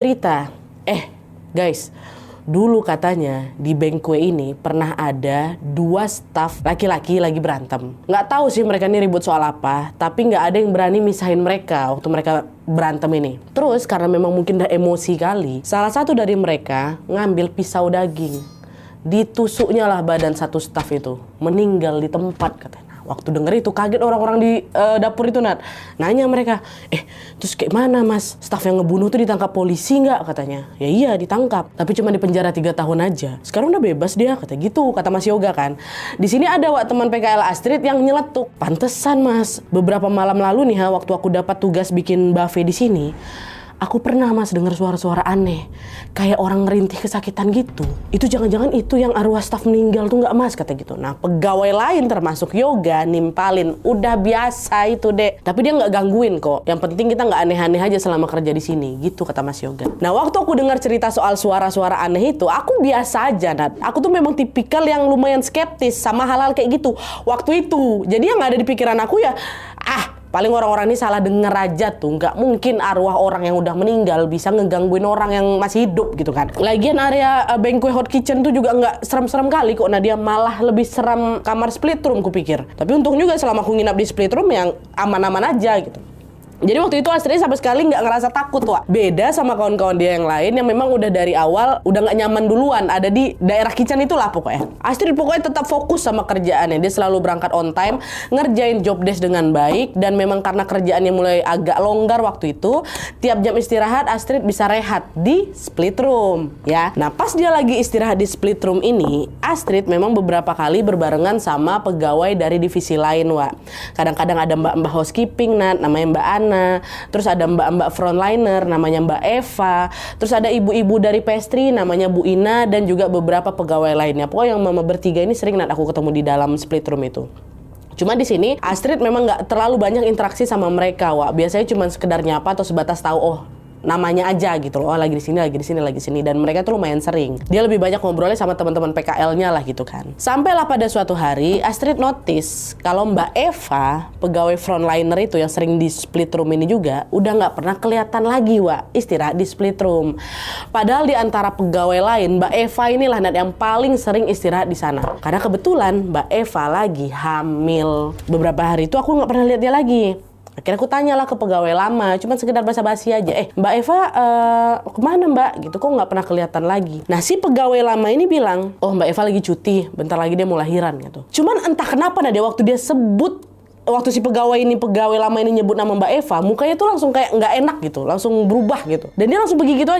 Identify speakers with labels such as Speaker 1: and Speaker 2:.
Speaker 1: Cerita, guys, dulu katanya di Bengkue ini pernah ada dua staf laki-laki lagi berantem. Nggak tahu sih mereka ini ribut soal apa, tapi nggak ada yang berani misahin mereka waktu mereka berantem ini. Terus karena memang mungkin udah emosi kali, salah satu dari mereka ngambil pisau daging. Ditusuknya lah badan satu staf itu, meninggal di tempat katanya. Waktu denger itu kaget orang-orang di dapur itu, Nat. Nanya mereka, terus kayak mana mas? Staf yang ngebunuh tuh ditangkap polisi nggak? Katanya. Ya iya ditangkap, tapi cuma di penjara 3 tahun aja. Sekarang udah bebas dia, kata gitu, kata Mas Yoga kan. Di sini ada teman PKL Astrid yang nyeletuk. Pantesan mas, beberapa malam lalu nih waktu aku dapat tugas bikin buffet di sini, aku pernah mas dengar suara-suara aneh, kayak orang ngerintih kesakitan gitu. Itu jangan-jangan itu yang arwah staf meninggal tuh nggak mas, kata gitu. Nah pegawai lain termasuk Yoga nimpalin, udah biasa itu dek. Tapi dia nggak gangguin kok. Yang penting kita nggak aneh-aneh aja selama kerja di sini, gitu kata Mas Yoga. Nah waktu aku dengar cerita soal suara-suara aneh itu, aku biasa aja Nat. Aku tuh memang tipikal yang lumayan skeptis sama hal-hal kayak gitu waktu itu. Jadi yang ada di pikiran aku ya, paling orang-orang ini salah denger aja tuh. Nggak mungkin arwah orang yang udah meninggal bisa ngegangguin orang yang masih hidup gitu kan. Lagian area Bengkue Hot Kitchen tuh juga nggak serem-serem kali kok. Nah dia malah lebih seram kamar split room kupikir. Tapi untung juga selama aku nginap di split room yang aman-aman aja gitu. Jadi waktu itu Astrid sama sekali nggak ngerasa takut, Wak. Beda sama kawan-kawan dia yang lain yang memang udah dari awal udah nggak nyaman duluan ada di daerah kitchen itulah pokoknya. Astrid pokoknya tetap fokus sama kerjaannya. Dia selalu berangkat on time, ngerjain job desk dengan baik, dan memang karena kerjaannya mulai agak longgar waktu itu, tiap jam istirahat Astrid bisa rehat di split room, ya. Nah pas dia lagi istirahat di split room ini, Astrid memang beberapa kali berbarengan sama pegawai dari divisi lain, Wak. Kadang-kadang ada mbak-mbak housekeeping, namanya Mbak Ana. Terus ada mbak-mbak frontliner namanya Mbak Eva. Terus ada ibu-ibu dari pastry namanya Bu Ina, dan juga beberapa pegawai lainnya. Pokoknya yang mama bertiga ini sering aku ketemu di dalam split room itu. Cuma di sini Astrid memang nggak terlalu banyak interaksi sama mereka, Wak. Biasanya cuma sekedar nyapa atau sebatas tahu namanya aja gitu loh. Lagi di sini, lagi di sini, lagi di sini, dan mereka tuh lumayan sering. Dia lebih banyak ngobrolnya sama teman-teman PKL-nya lah gitu kan. Sampailah pada suatu hari Astrid notice kalau Mbak Eva, pegawai frontliner itu yang sering di split room ini juga udah nggak pernah kelihatan lagi, Wak, istirahat di split room. Padahal di antara pegawai lain Mbak Eva inilah yang paling sering istirahat di sana. Karena kebetulan Mbak Eva lagi hamil. Beberapa hari itu aku nggak pernah lihat dia lagi. Akhirnya aku tanyalah ke pegawai lama, cuman sekedar basa-basi aja. Mbak Eva kemana mbak? Gitu, kok nggak pernah kelihatan lagi. Nah si pegawai lama ini bilang, Mbak Eva lagi cuti, bentar lagi dia mau lahiran gitu. Cuman entah kenapa waktu dia sebut, waktu si pegawai lama ini nyebut nama Mbak Eva, mukanya tuh langsung kayak nggak enak gitu, langsung berubah gitu. Dan dia langsung pergi gitu aja.